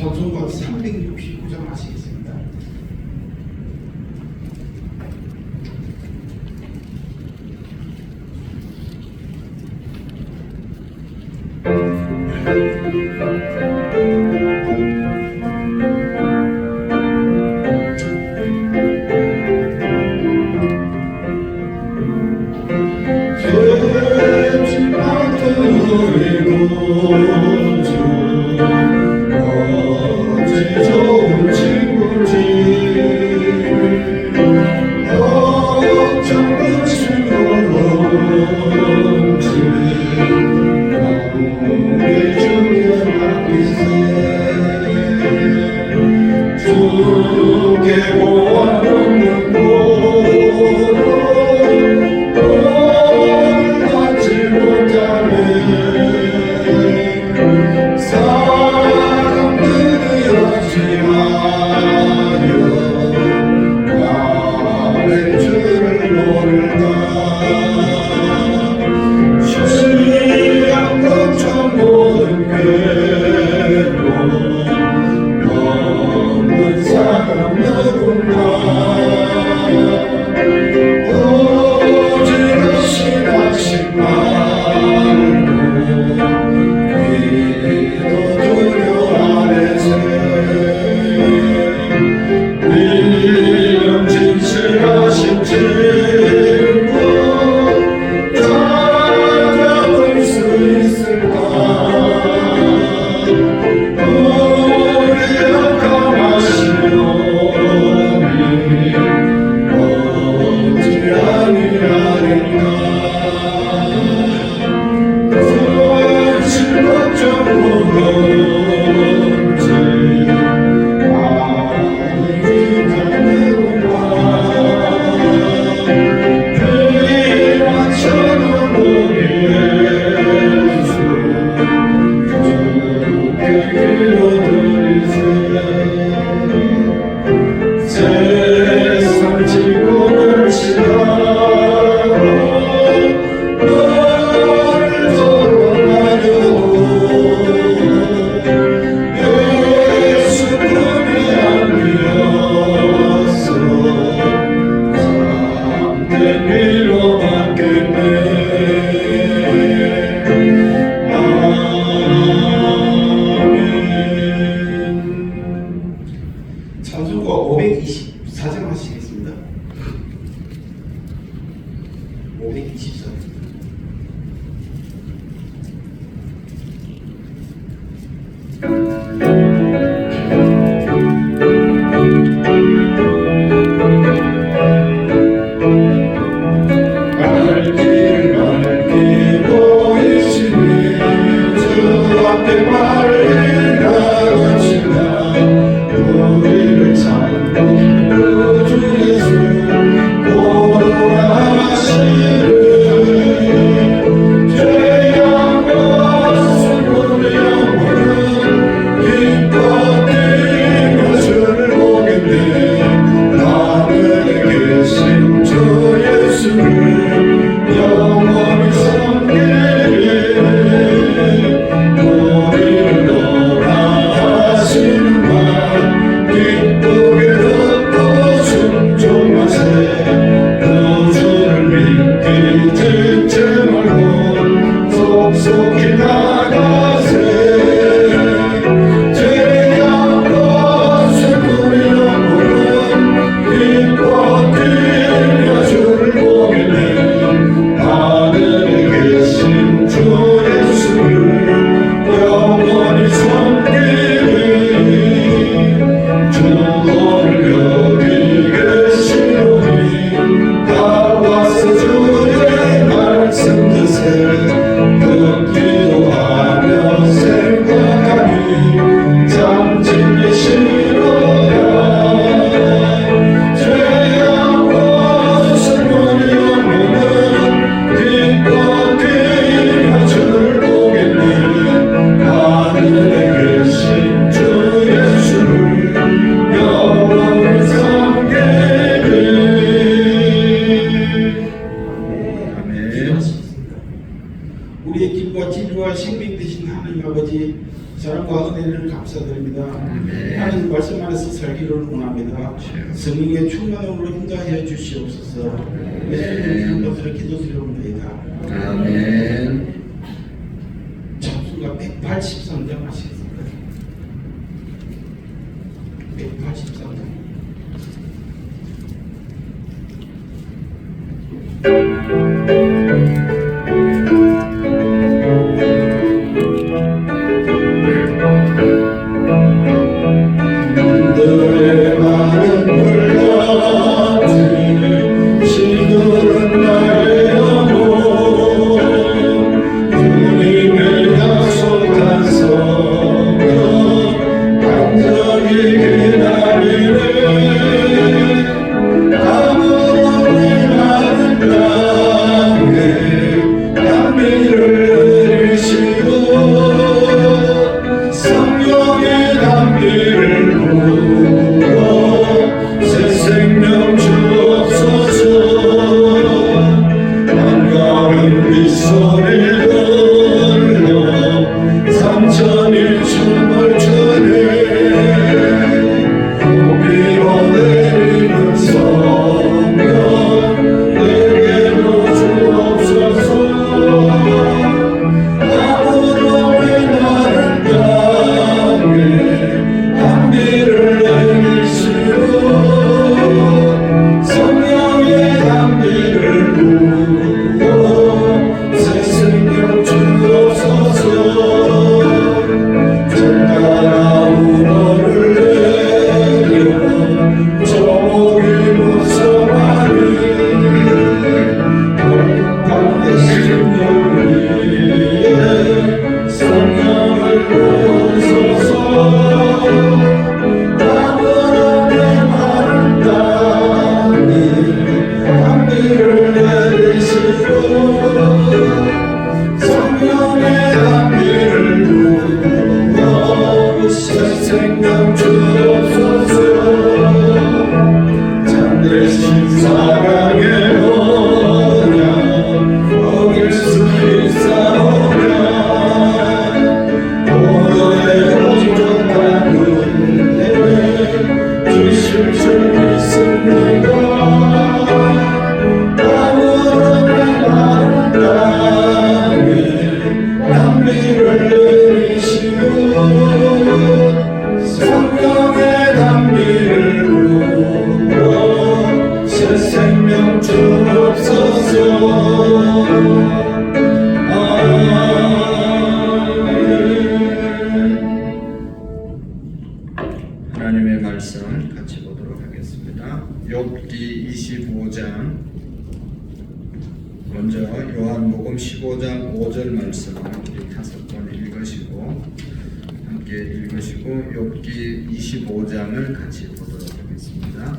전송곡 369점 아시겠습니다. 어찌 좋은 친구지 어쩜 그치고 넘지 우리 중에 나 있어 감사드립니다. 하나님 말씀 안에서 살기를 원합니다. 성령의 충만함으로 인도하여 주시옵소서. 예수님 이름으로 기도드리옵나이다. 아멘. 참수가 183장 하시겠습니다. 183장. 너의 많은 불같은 시들은 나의 영혼 주님의 약속한 성령 간절히 기다리네 아무런 마른 땅에 단비를 내리시고 성령의 단비를 부어 새 생명 주옵소서 반가운 빗소리 들려 삼천이 춤을 추네 비로 내리는 성령 내게도 주옵소서 아무런 메마른 땅에 단비를 내리시고 성령의 단비를 부어 새 생명 주옵소서 전가나무를 내려 저목이 무성하니 가운데 생명 위에 성령을 부으소서 아무런 메마른 땅에 단비를 내리시고 성령의 단비를 부어 새 생명 주옵소서 잠들신 사랑의 언약 어길 수 있사오냐 오늘의 부족한 은혜 주실 줄 믿습니다 아무런 메마른 땅에 단비를 내리시고 성령의 단비를 부어 새 생명 주옵소서 아멘. 하나님의 말씀 같이 보도록 하겠습니다. 욥기 25장 먼저 요한복음 15장 5절 말씀을 우리 5번 읽으시고 함께 읽으시고 욥기 25장을 같이 보도록 하겠습니다.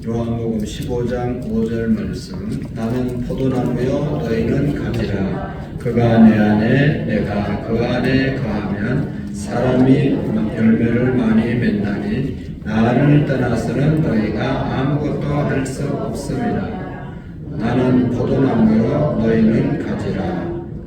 요한복음 15장 5절 말씀 나는 포도나무요 너희는 가지라 그가 내 안에 내가 그 안에 거하면 사람이 열매를 많이 맺나니 나를 떠나서는 너희가 아무것도 할 수 없습니다. 나는 포도나무요 너희는 가지라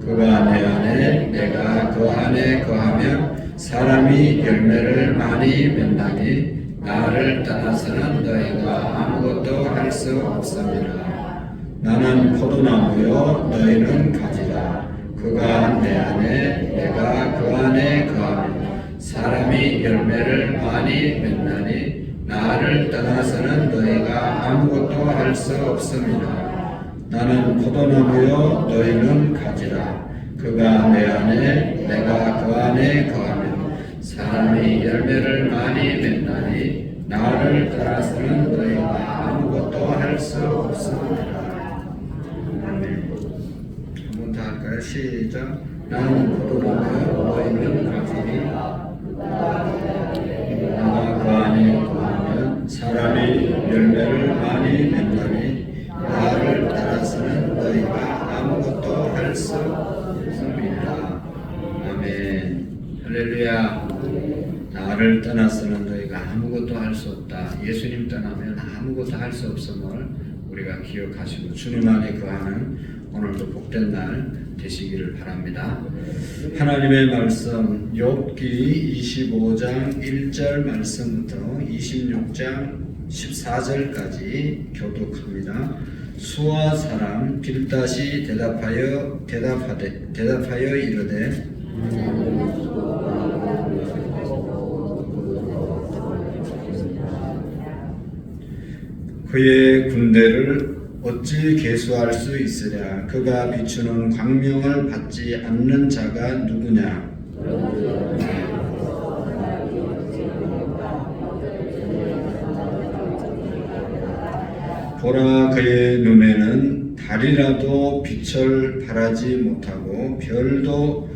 그가 내 안에 내가 그 안에 거하면 사람이 열매를 많이 맺나니 나를 떠나서는 너희가 아무것도 할 수 없습니다. 나는 포도나무요 너희는 가지라 그가 내 안에 내가 그 안에 거하면 사람이 열매를 많이 맺나니 나를 떠나서는 너희가 아무것도 할 수 없습니다. 나는 포도나무요 너희는 가지라 그가 내 안에 내가 그 안에 거하면 사람이 열매를 많이 맺나니 나를 떠나서는 너희가 아무것도 할 수 없습니다. 아멘. 한번 더 할까요? 시작. 나는 포도나무요 너희는 가지라 내가 그 안에 거하면 사람이 열매를 많이 맺나니 나를 따라서는 너희가 아무것도 할 수 없습니다. 아멘. 할렐루야. 나를 떠나서는 너희가 아무것도 할 수 없다. 예수님 떠나면 아무것도 할 수 없음을 우리가 기억하시고 주님 안에 거하는 오늘도 복된 날 되시기를 바랍니다. 하나님의 말씀 욥기 25장 1절 말씀부터 26장 14절까지 교독합니다. 수아 사람 빌닷이 대답하여 이르되 그의 군대를 어찌 계수할 수 있으랴. 그가 비추는 광명을 받지 않는 자가 누구냐. 보라, 그의 눈에는 달이라도 빛을 발하지 못하고 별도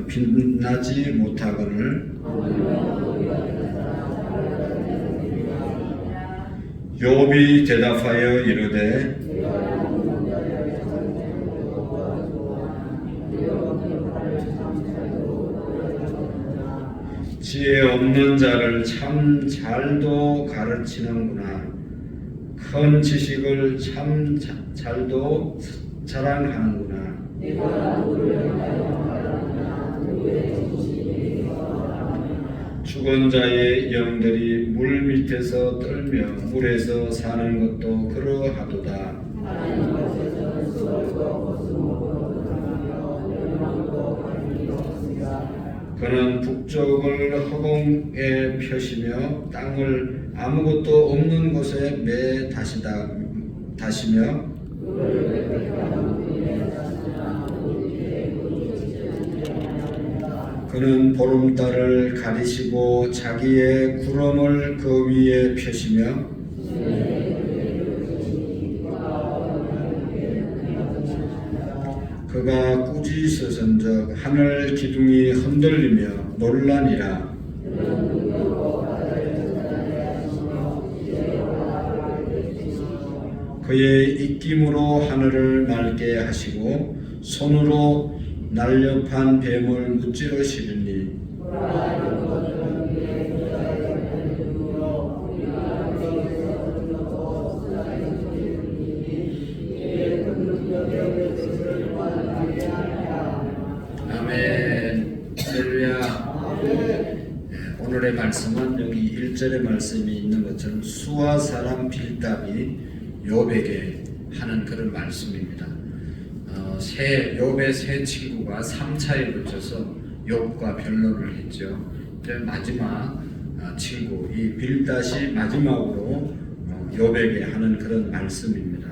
빛나지 못하거늘 욥이 대답하여 이르되 지혜 없는 자를 참 잘도 가르치는구나. 큰 지식을 참 잘도 자랑하는구나. 죽은 자의 영들이 물 밑에서 떨며 물에서 사는 것도 그러하도다. 그는 북쪽을 허공에 펴시며 땅을 아무것도 없는 곳에 다시며 그는 보름달을 가리시고 자기의 구름을 그 위에 펴시며 그가 꾸짖으선즉 하늘 기둥이 흔들리며 놀라니라. 그의 입김으로 하늘을 맑게 하시고 손으로 날렵한 뱀을 무찌르시리니 아멘. 할렐루야. 오늘의 말씀은 여기 1절의 말씀이 있는 것처럼 수아 사람 빌닷이 욥에게 하는 그런 말씀입니다. 욥의 세 친구가 3차에 걸쳐서 욥과 변론을 했죠. 마지막 친구 이 빌닷이 마지막으로 욥에게 하는 그런 말씀입니다.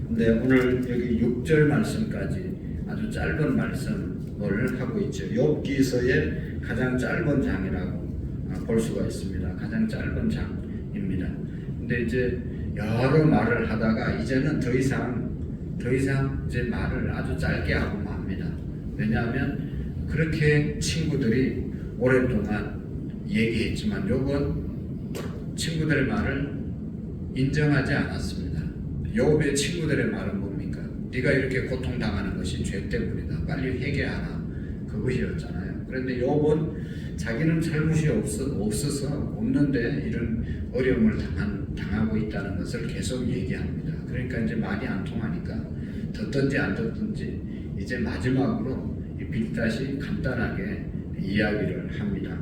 근데 오늘 여기 6절 말씀까지 아주 짧은 말씀을 하고 있죠. 욥기서의 가장 짧은 장이라고 볼 수가 있습니다. 가장 짧은 장입니다. 근데 이제 여러 말을 하다가 이제는 더 이상 이제 말을 아주 짧게 하고 맙니다. 왜냐하면 그렇게 친구들이 오랫동안 얘기했지만 욥은 친구들의 말을 인정하지 않았습니다. 욥의 친구들의 말은 뭡니까? 네가 이렇게 고통당하는 것이 죄 때문이다. 빨리 회개하라. 그것이었잖아요. 그런데 욥은 자기는 잘못이 없어서 없는데 이런 어려움을 당하고 있다는 것을 계속 얘기합니다. 그러니까 이제 말이 안 통하니까 듣든지 안 듣든지 이제 마지막으로 이 빌닷이 간단하게 이야기를 합니다.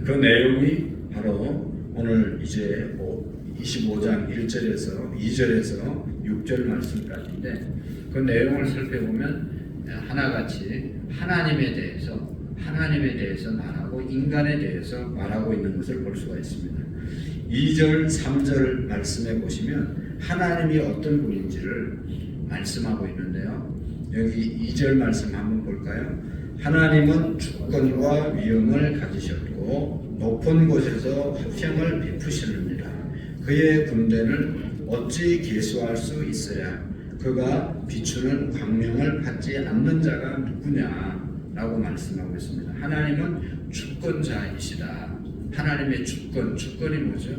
그 내용이 바로 오늘 이제 25장 1절에서 2절에서 6절 말씀까지인데 그 내용을 살펴보면 하나같이 하나님에 대해서 말하고 인간에 대해서 말하고 있는 것을 볼 수가 있습니다. 2절, 3절 말씀해 보시면 하나님이 어떤 분인지를 말씀하고 있는데요. 여기 2절 말씀 한번 볼까요? 하나님은 주권과 위엄을 가지셨고 높은 곳에서 화평을 베푸시느니라. 그의 군대는 어찌 계수할 수 있으랴. 그가 비추는 광명을 받지 않는 자가 누구냐 라고 말씀하고 있습니다. 하나님은 주권자이시다. 하나님의 주권이 뭐죠?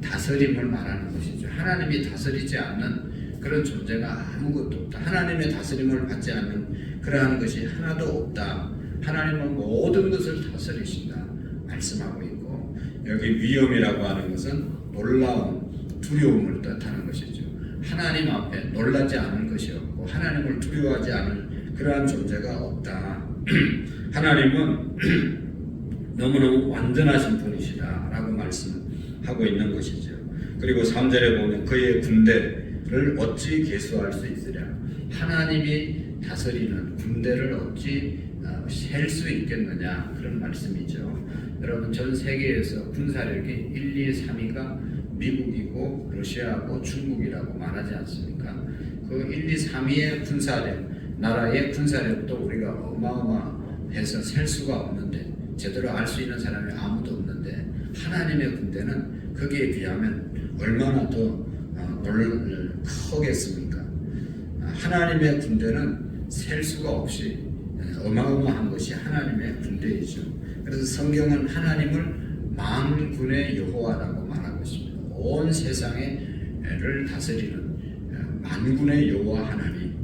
다스림을 말하는 것이죠. 하나님이 다스리지 않는 그런 존재가 아무것도 없다. 하나님의 다스림을 받지 않는 그러한 것이 하나도 없다. 하나님은 모든 것을 다스리신다 말씀하고 있고, 여기 위엄이라고 하는 것은 놀라움, 두려움을 뜻하는 것이죠. 하나님 앞에 놀라지 않은 것이 없고 하나님을 두려워하지 않을 그러한 존재가 없다. 하나님은 너무너무 완전하신 분이시다라고 말씀하고 있는 것이죠. 그리고 3절에 보면 그의 군대를 어찌 계수할 수 있으랴. 하나님이 다스리는 군대를 어찌 셀 수 있겠느냐, 그런 말씀이죠. 여러분, 전 세계에서 군사력이 1, 2, 3위가 미국이고 러시아하고 중국이라고 말하지 않습니까? 그 1, 2, 3위의 군사력, 나라의 군사력도 우리가 어마어마해서 셀 수가 없는데, 제대로 알 수 있는 사람이 아무도 없는데, 하나님의 군대는 거기에 비하면 얼마나 더 크겠습니까? 하나님의 군대는 셀 수가 없이 어마어마한 것이 하나님의 군대이죠. 그래서 성경은 하나님을 만군의 여호와라고 말하고 있습니다. 온 세상을 다스리는 만군의 여호와 하나님.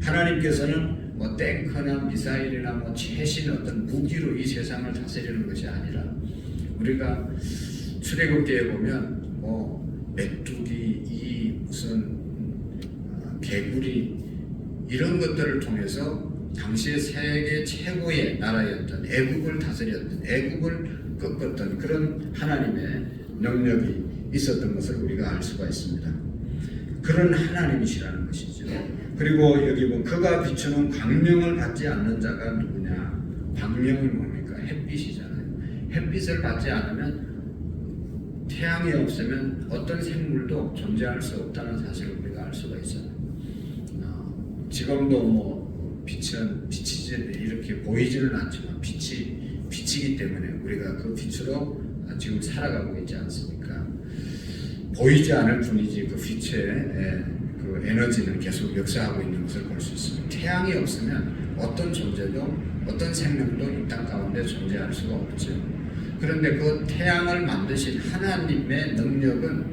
하나님께서는 뭐 탱크나 미사일이나 뭐 최신 어떤 무기로 이 세상을 다스리는 것이 아니라, 우리가 출애굽기에 보면 뭐 메뚜기, 이 무슨 개구리, 이런 것들을 통해서 당시의 세계 최고의 나라였던 애국을 다스렸던, 애국을 꺾었던 그런 하나님의 능력이 있었던 것을 우리가 알 수가 있습니다. 그런 하나님이시라는 것이죠. 그리고 여기 보면 그가 비추는 광명을 받지 않는 자가 누구냐? 광명이 뭡니까? 햇빛이잖아요. 햇빛을 받지 않으면, 태양이 없으면 어떤 생물도 존재할 수 없다는 사실을 우리가 알 수가 있잖아요. 지금도 뭐 빛이 이렇게 보이지는 않지만 빛이기 때문에 우리가 그 빛으로 지금 살아가고 있지 않습니까? 보이지 않을 뿐이지 그 빛의 그 에너지는 계속 역사하고 있는 것을 볼 수 있습니다. 태양이 없으면 어떤 존재도, 어떤 생명도 이 땅 가운데 존재할 수가 없죠. 그런데 그 태양을 만드신 하나님의 능력은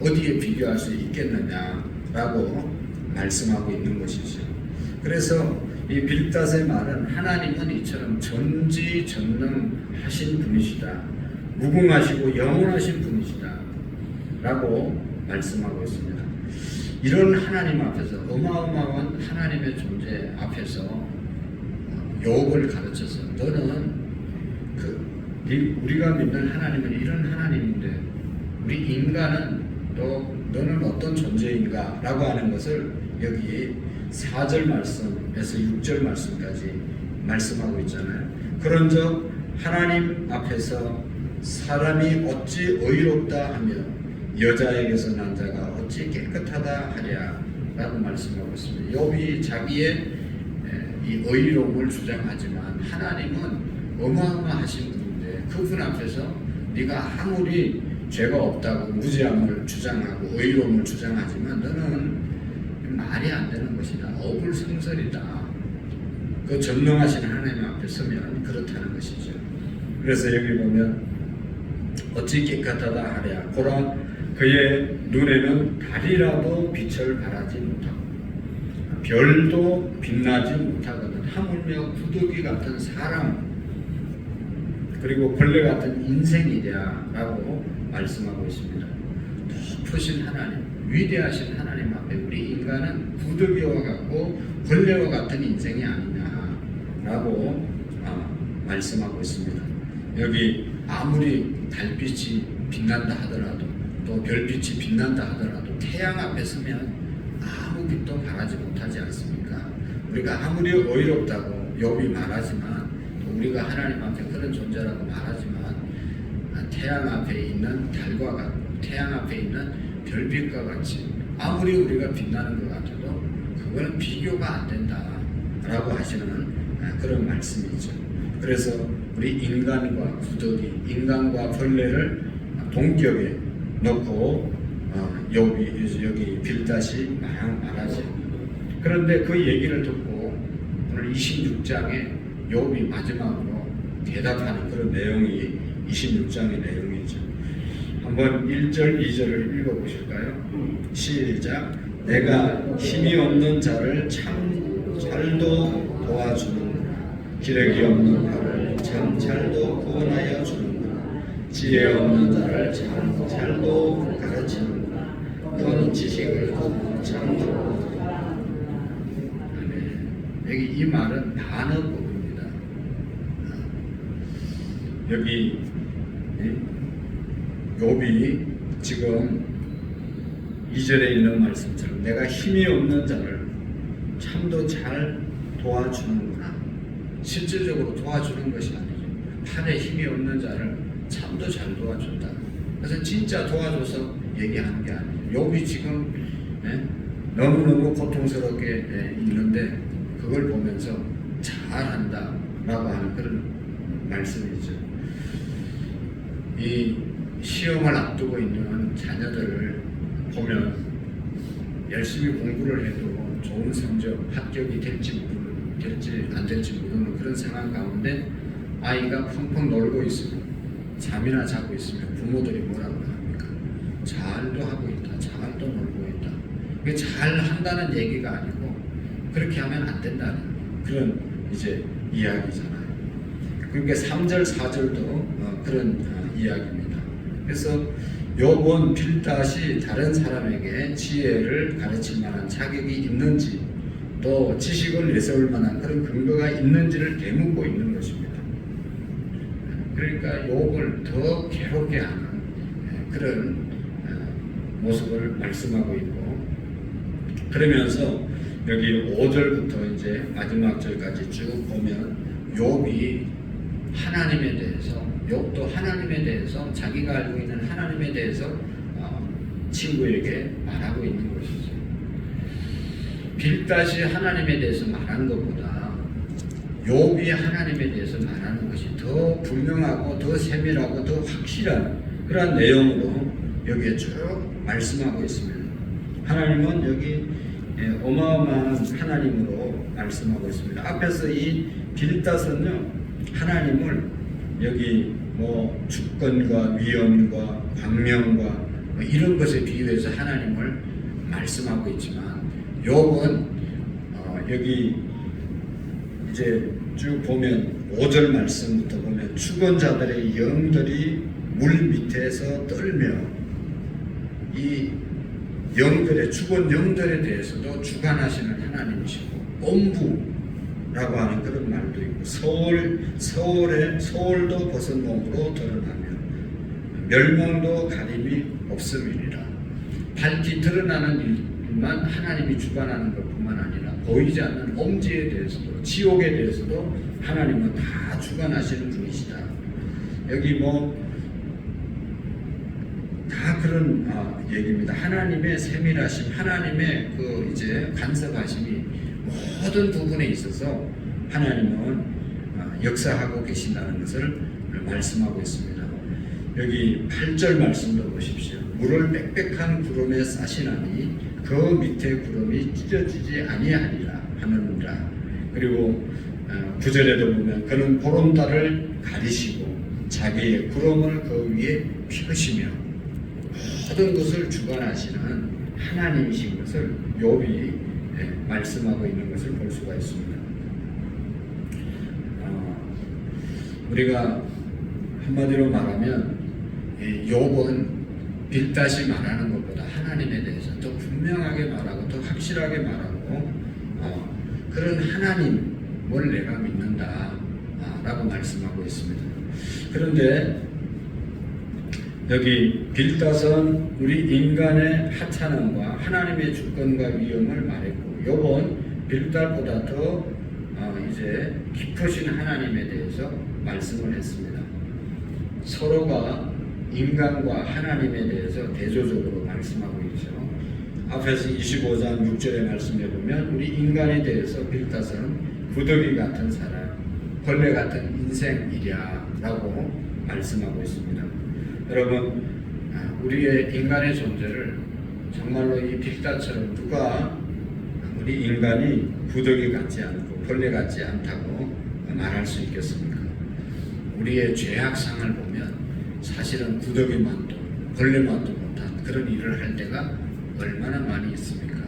어디에 비교할 수 있겠느냐라고 말씀하고 있는 것이죠. 그래서 이 빌닷의 말은 하나님은 이처럼 전지전능하신 분이시다, 무궁하시고 영원하신 분이시다 라고 말씀하고 있습니다. 이런 하나님 앞에서, 어마어마한 하나님의 존재 앞에서 욥을 가르쳐서, 너는 우리가 믿는 하나님은 이런 하나님인데 우리 인간은 또 너는 어떤 존재인가 라고 하는 것을 여기 4절 말씀에서 6절 말씀까지 말씀하고 있잖아요. 그런즉 하나님 앞에서 사람이 어찌 의롭다 하며 여자에게서 난 자가 어찌 깨끗하다 하랴 라고 말씀하고 있습니다. 욥이 자기의 이 의로움을 주장하지만 하나님은 어마어마하신 분인데, 그분 앞에서 네가 아무리 죄가 없다고 무죄함을 주장하고 의로움을 주장하지만 너는 말이 안 되는 것이다, 어불성설이다. 그 전능하신 하나님 앞에 서면 그렇다는 것이죠. 그래서 여기 보면 어찌 깨끗하다 하랴, 보라 그의 눈에는 달이라도 빛을 발하지 못하고 별도 빛나지 못하거든. 하물며 구더기 같은 사람, 그리고 벌레 같은 인생이랴 라고 말씀하고 있습니다. 높으신 하나님, 위대하신 하나님 앞에 우리 인간은 구더기와 같고 벌레와 같은 인생이 아니냐 라고 말씀하고 있습니다. 여기 아무리 달빛이 빛난다 하더라도, 또 별빛이 빛난다 하더라도 태양 앞에 서면 아무 빛도 발하지 못하지 않습니까? 우리가 아무리 의롭다고 욥이 말하지만, 또 우리가 하나님 앞에 그런 존재라고 말하지만, 태양 앞에 있는 달과 같고 태양 앞에 있는 별빛과 같이 아무리 우리가 빛나는 것 같아도 그거는 비교가 안 된다 라고 하시는 그런 말씀이죠. 그래서 우리 인간과 구더기, 인간과 벌레를 동격에 놓고 욥이, 여기 빌닷이 말하죠. 그런데 그 얘기를 듣고 오늘 26장에 욥이 마지막으로 대답하는 그런 내용이 26장의 내용이죠. 한번 1절, 2절을 읽어보실까요? 시작. 내가 힘이 없는 자를 참잘도 도와주는구나. 기력이 없는 자를 참잘도 구원하여 주는구나. 지혜 없는 자를 참잘도 가르치는구나. 큰 지식을 참도. 여기 이 말은 반어법입니다. 여기 욥이 지금 2절에 있는 말씀처럼 내가 힘이 없는 자를 참도 잘 도와주는구나. 실질적으로 도와주는 것이 아니죠. 팔에 힘이 없는 자를 참도 잘 도와준다. 그래서 진짜 도와줘서 얘기하는 게 아니에요. 욥이 지금 너무너무 고통스럽게 있는데 그걸 보면서 잘한다 라고 하는 그런 말씀이죠. 이 시험을 앞두고 있는 자녀들을 보면 열심히 공부를 해도 좋은 성적, 합격이 될지 안 될지 모르는 그런 상황 가운데 아이가 펑펑 놀고 있으면, 잠이나 자고 있으면 부모들이 뭐라고 합니까? 잘도 하고 있다, 잘도 놀고 있다. 이게 잘 한다는 얘기가 아니고 그렇게 하면 안 된다는 그런 이제 이야기잖아요. 그러니까 3절, 4절도 그런 이야기입니다. 그래서 욥은 빌닷이 다른 사람에게 지혜를 가르칠 만한 자격이 있는지 또 지식을 내세울 만한 그런 근거가 있는지를 되묻고 있는 것입니다. 그러니까 욥을 더 괴롭게 하는 그런 모습을 말씀하고 있고, 그러면서 여기 5절부터 이제 마지막 절까지 쭉 보면 욥이 하나님에 대해서, 욥도 하나님에 대해서, 자기가 알고 있는 하나님에 대해서 친구에게 말하고 있는 것이죠. 빌닷이 하나님에 대해서 말하는 것보다 욥이 하나님에 대해서 말하는 것이 더 분명하고 더 세밀하고 더 확실한 그런 내용으로 여기에 쭉 말씀하고 있습니다. 하나님은 여기 어마어마한 하나님으로 말씀하고 있습니다. 앞에서 이 빌닷은요, 하나님을 여기 뭐 주권과 위엄과 광명과 뭐 이런 것에 비유해서 하나님을 말씀하고 있지만, 욥은 여기 이제 쭉 보면 5절 말씀부터 보면 죽은 자들의 영들이 물 밑에서 떨며, 이 영들의, 죽은 영들에 대해서도 주관하시는 하나님이시고 엄부라고 하는 그런 말도 있고, 서울도 벗은 몸으로 드러나며 멸망도 가림이 없음이니라. 밝히 드러나는 일만 하나님이 주관하는 것뿐만 아니라 보이지 않는 엄지에 대해서도, 지옥에 대해서도 하나님은 다 주관하시는 분이시다. 여기 뭐 다 그런 얘기입니다. 하나님의 세밀하심, 하나님의 그 이제 간섭하심이 모든 부분에 있어서 하나님은 역사하고 계신다는 것을 말씀하고 있습니다. 여기 8절 말씀도 보십시오. 물을 빽빽한 구름에 싸시나니 그 밑에 구름이 찢어지지 아니하리라 하느니라. 그리고 9절에도 보면 그는 보름달을 가리시고 자기의 구름을 그 위에 펴시며 모든 것을 주관하시는 하나님이신 것을 욥이 말씀하고 있는 것을 볼 수가 있습니다. 우리가 한마디로 말하면 욥은 빌닷이 말하는 것보다 하나님에 대해서 더 분명하게 말하고 더 확실하게 말하고 그런 하나님을 내가 믿는다 라고 말씀하고 있습니다. 그런데 여기 빌닷은 우리 인간의 하찮음과 하나님의 주권과 위엄을 말했고, 욥은 빌닷보다 더 이제 깊으신 하나님에 대해서 말씀을 했습니다. 서로가 인간과 하나님에 대해서 대조적으로 말씀하고 있죠. 앞에서 25장 6절의 말씀에 보면 우리 인간에 대해서 빌닷은 구더기 같은 사람, 벌레 같은 인생이랴 라고 말씀하고 있습니다. 여러분, 우리의 인간의 존재를 정말로 이 빌닷처럼 누가 우리 인간이 구더기 같지 않고 벌레 같지 않다고 말할 수 있겠습니까? 우리의 죄악상을 보면 사실은 구더기만도 벌레만도 못한 그런 일을 할 때가 얼마나 많이 있습니까?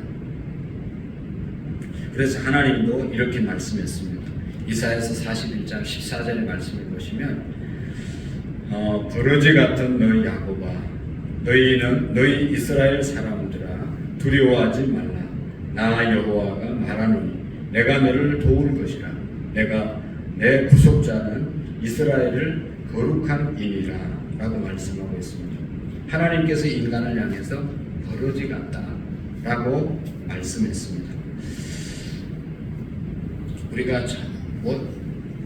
그래서 하나님도 이렇게 말씀했습니다. 이사야서 41장 14절의 말씀을 보시면 버러지 같은 너희 야곱아, 너희 이스라엘 사람들아, 두려워하지 말라. 나 여호와가 말하노니 내가 너를 도울 것이라. 내가 내 구속자는 이스라엘을 거룩한 이니라 라고 말씀하고 있습니다. 하나님께서 인간을 향해서 버러지 같다 라고 말씀했습니다. 우리가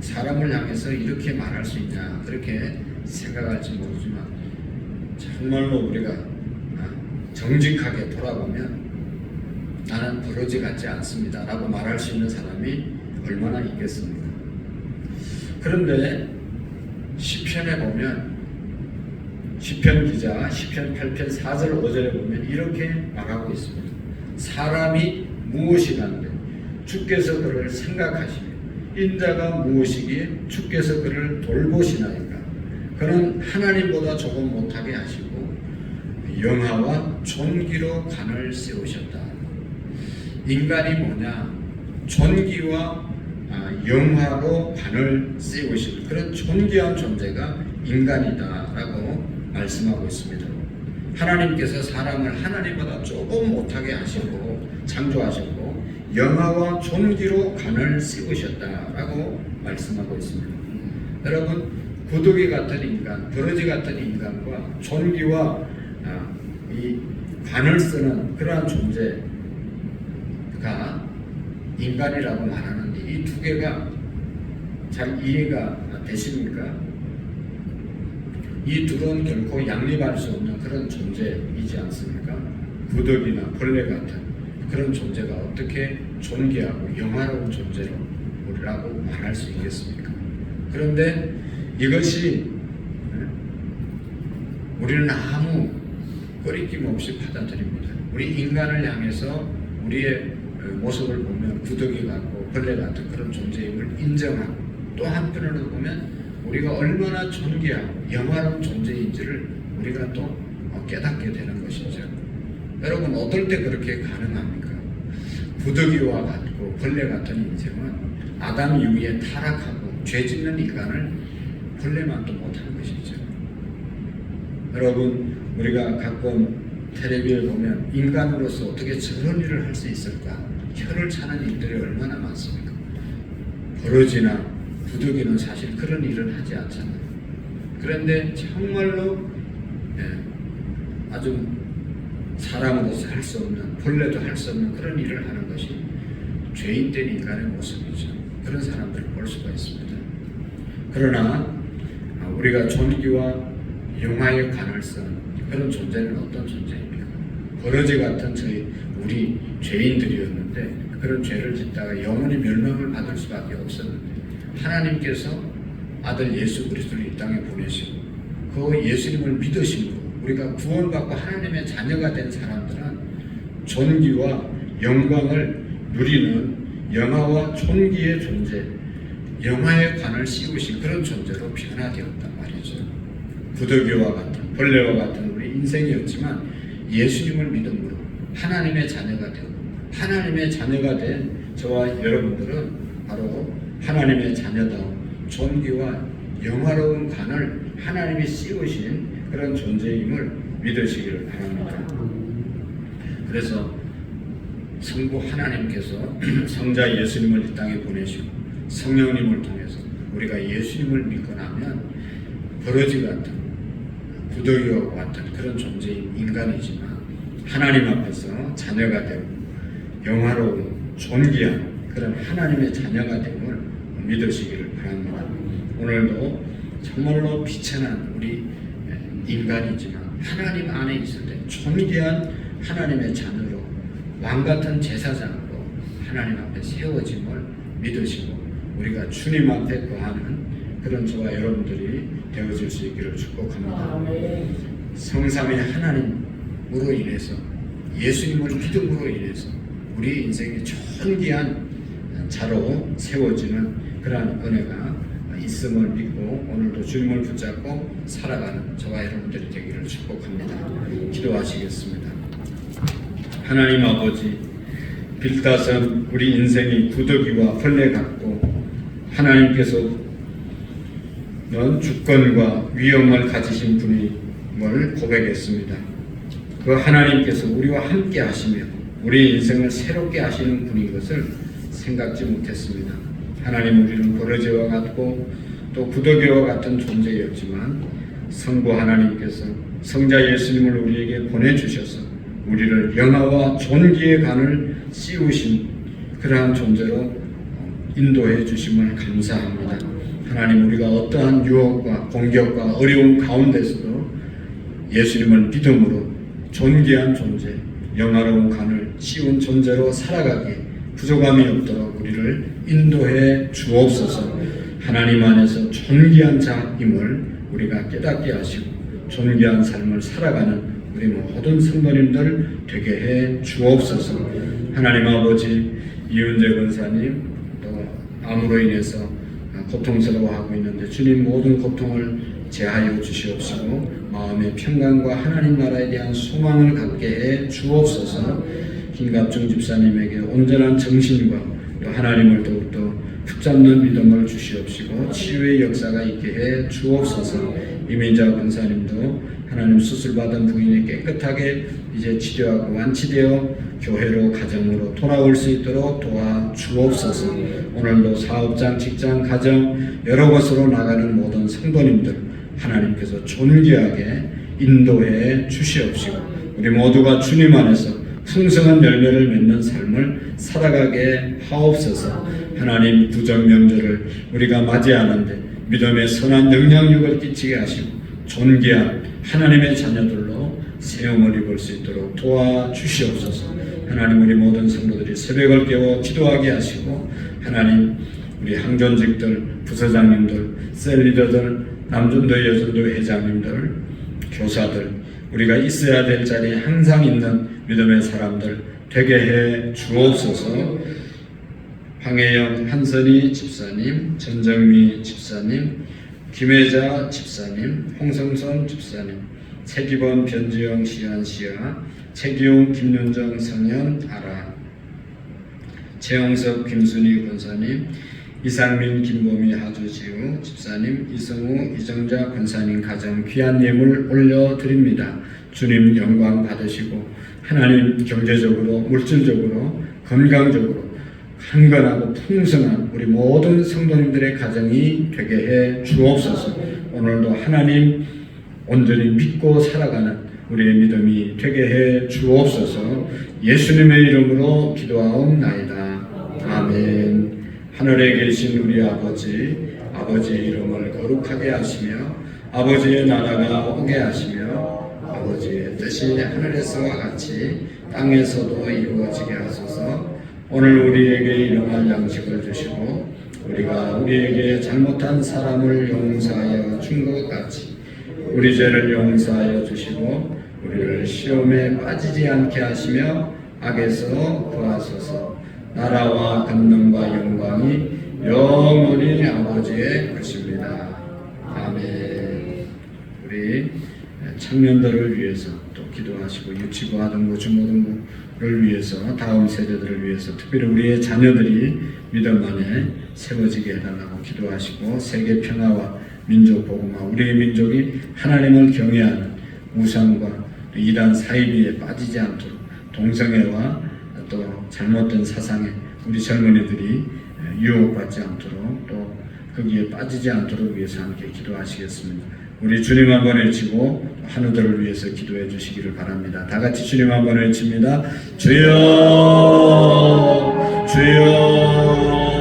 사람을 향해서 이렇게 말할 수 있냐 그렇게 생각할지 모르지만 정말로 우리가 정직하게 돌아보면 나는 버러지 같지 않습니다 라고 말할 수 있는 사람이 얼마나 있겠습니까? 그런데 시편에 보면 시편 기자 시편 8편 4절 5절에 보면 이렇게 말하고 있습니다. 사람이 무엇이간데 주께서 그를 생각하시며 인자가 무엇이기에 주께서 그를 돌보시나이까. 그는 하나님보다 조금 못하게 하시고 영화와 존귀로 간을 세우셨다. 인간이 뭐냐? 존귀와 영화로 간을 세우신 그런 존귀한 존재가 인간이다라고 말씀하고 있습니다. 하나님께서 사람을 하나님보다 조금 못하게 하시고 창조하셨고 영화와 존귀로 간을 세우셨다라고 말씀하고 있습니다. 여러분, 구더기 같은 인간, 버러지 같은 인간과 존귀와 이 간을 쓰는 그러한 존재가 인간이라고 말하는데 이 두 개가 잘 이해가 되십니까? 이 둘은 결코 양립할 수 없는 그런 존재이지 않습니까? 구더기나 벌레 같은 그런 존재가 어떻게 존귀하고 영화로운 존재라고 말할 수 있겠습니까? 그런데 이것이 우리는 아무 꺼리낌 없이 받아들입니다. 우리 인간을 향해서 우리의 모습을 보면 구더기 같고 벌레 같은 그런 존재임을 인정하고 또 한편으로 보면 우리가 얼마나 존귀하고 영화로운 존재인지를 우리가 또 깨닫게 되는 것이죠. 여러분, 어떨 때 그렇게 가능합니까? 구더기와 같고 벌레 같은 인생은 아담 이후에 타락하고 죄 짓는 인간을 벌레만도 못하는 것이죠. 여러분, 우리가 가끔 텔레비를 보면 인간으로서 어떻게 저런 일을 할 수 있을까? 혀를 차는 일들이 얼마나 많습니까? 버러지나 구더기는 사실 그런 일을 하지 않잖아요. 그런데 정말로 아주 사람으로서 할 수 없는, 벌레도 할 수 없는 그런 일을 하는 것이 죄인된 인간의 모습이죠. 그런 사람들을 볼 수가 있습니다. 그러나 우리가 존귀와 영화의 관을 쓴 그런 존재는 어떤 존재입니까? 버러지 같은 우리 죄인들이었는데 그런 죄를 짓다가 영원히 멸망을 받을 수밖에 없었는데 하나님께서 아들 예수 그리스도를 이 땅에 보내시고 그 예수님을 믿으심으로 우리가 구원받고 하나님의 자녀가 된 사람들은 존귀와 영광을 누리는 영화와 존귀의 존재, 영화의 관을 씌우신 그런 존재로 변화되었단 말이죠. 구더기와 같은 벌레와 같은 우리 인생이었지만 예수님을 믿음으로 하나님의 자녀가 되고 하나님의 자녀가 된 저와 여러분들은 바로 하나님의 자녀다운 존귀와 영화로운 관을 하나님이 씌우신 그런 존재임을 믿으시기를 바랍니다. 그래서 성부 하나님께서 성자 예수님을 이 땅에 보내시고 성령님을 통해서 우리가 예수님을 믿고 나면 버러지 같은 구더기와 같은 그런 존재인 인간이지만 하나님 앞에서 자녀가 되고 영화로운 존귀한 그런 하나님의 자녀가 됨을 믿으시기를 바랍니다. 오늘도 정말로 비천한 우리 인간이지만 하나님 안에 있을 때 존귀한 하나님의 자녀로 왕같은 제사장으로 하나님 앞에 세워짐을 믿으시고 우리가 주님 앞에 거하는 그런 저와 여러분들이 되어질 수 있기를 축복합니다. 성삼위 하나님으로 인해서 예수님을 믿음으로 인해서 우리 인생이 존귀한 자로 세워지는 그러한 은혜가 있음을 믿고 오늘도 주님을 붙잡고 살아가는 저와 여러분들이 되기를 축복합니다. 기도하시겠습니다. 하나님 아버지, 빌다선 우리 인생이 구더기와 벌레 같고 하나님께서는 주권과 위엄을 가지신 분임을 고백했습니다. 그 하나님께서 우리와 함께 하시며 우리 인생을 새롭게 하시는 분인 것을 생각지 못했습니다. 하나님, 우리는 버러지와 같고 또 구더기와 같은 존재였지만 성부 하나님께서 성자 예수님을 우리에게 보내주셔서 우리를 영화와 존귀의 간을 씌우신 그러한 존재로 인도해 주심을 감사합니다. 하나님, 우리가 어떠한 유혹과 공격과 어려움 가운데서도 예수님을 믿음으로 존귀한 존재, 영화로운 간을 씌운 존재로 살아가기에 부족함이 없도록 우리를 인도해 주옵소서. 하나님 안에서 존귀한 자임을 우리가 깨닫게 하시고 존귀한 삶을 살아가는 우리 모든 성도님들 되게 해 주옵소서. 하나님 아버지, 이은재 권사님 또 암으로 인해서 고통스러워하고 있는데 주님 모든 고통을 제하여 주시옵시고 마음의 평강과 하나님 나라에 대한 소망을 갖게 해 주옵소서. 김갑중 집사님에게 온전한 정신과 또 하나님을 더욱더 붙잡는 믿음을 주시옵시고 치유의 역사가 있게 해 주옵소서. 이민자 권사님도 하나님 수술받은 부인이 깨끗하게 이제 치료하고 완치되어 교회로 가정으로 돌아올 수 있도록 도와 주옵소서. 오늘도 사업장, 직장, 가정 여러 곳으로 나가는 모든 성도님들 하나님께서 존귀하게 인도해 주시옵시고 우리 모두가 주님 안에서 풍성한 열매를 맺는 삶을 살아가게 하옵소서. 하나님, 부정 명절을 우리가 맞이하는데 믿음의 선한 영향력을 끼치게 하시고 존귀한 하나님의 자녀들로 세움을 입을 수 있도록 도와주시옵소서. 하나님, 우리 모든 성도들이 새벽을 깨워 기도하게 하시고 하나님, 우리 항전직들, 부서장님들, 셀리더들, 남전도 여전도 회장님들, 교사들, 우리가 있어야 될 자리에 항상 있는 믿음의 사람들 되게 해 주옵소서. 황혜영 한선희 집사님, 전정미 집사님, 김혜자 집사님, 홍성선 집사님, 최기범 변지영 시안시아, 최기용 김윤정 성현 아라, 최영석 김순희 권사님, 이상민 김보미 하주지우 집사님, 이성우 이정자 권사님 가정 귀한 예물 올려드립니다. 주님 영광 받으시고 하나님 경제적으로 물질적으로 건강적으로 강건하고 풍성한 우리 모든 성도님들의 가정이 되게 해 주옵소서. 오늘도 하나님 온전히 믿고 살아가는 우리의 믿음이 되게 해 주옵소서. 예수님의 이름으로 기도하옵나이다. 아멘. 하늘에 계신 우리 아버지, 아버지의 이름을 거룩하게 하시며 아버지의 나라가 오게 하시며 아버지의 뜻이 하늘에서와 같이 땅에서도 이루어지게 하소서. 오늘 우리에게 일용할 양식을 주시고 우리가 우리에게 잘못한 사람을 용서하여 준 것 같이 우리 죄를 용서하여 주시고 우리를 시험에 빠지지 않게 하시며 악에서 구하소서. 나라와 권능과 영광이 영원히 아버지의 것입니다. 아멘. 우리 청년들을 위해서 또 기도하시고 유치부, 하등부, 중고등부를 위해서 다음 세대들을 위해서 특별히 우리의 자녀들이 믿음 안에 세워지게 해달라고 기도하시고 세계 평화와 민족 복음화, 우리의 민족이 하나님을 경외하는 우상과 이단 사이비에 빠지지 않도록 동성애와 또 잘못된 사상에 우리 젊은이들이 유혹받지 않도록 또 거기에 빠지지 않도록 위해서 함께 기도하시겠습니다. 우리 주님 한번 외치고 한우들을 위해서 기도해 주시기를 바랍니다. 다 같이 주님 한번 외칩니다. 주여, 주여.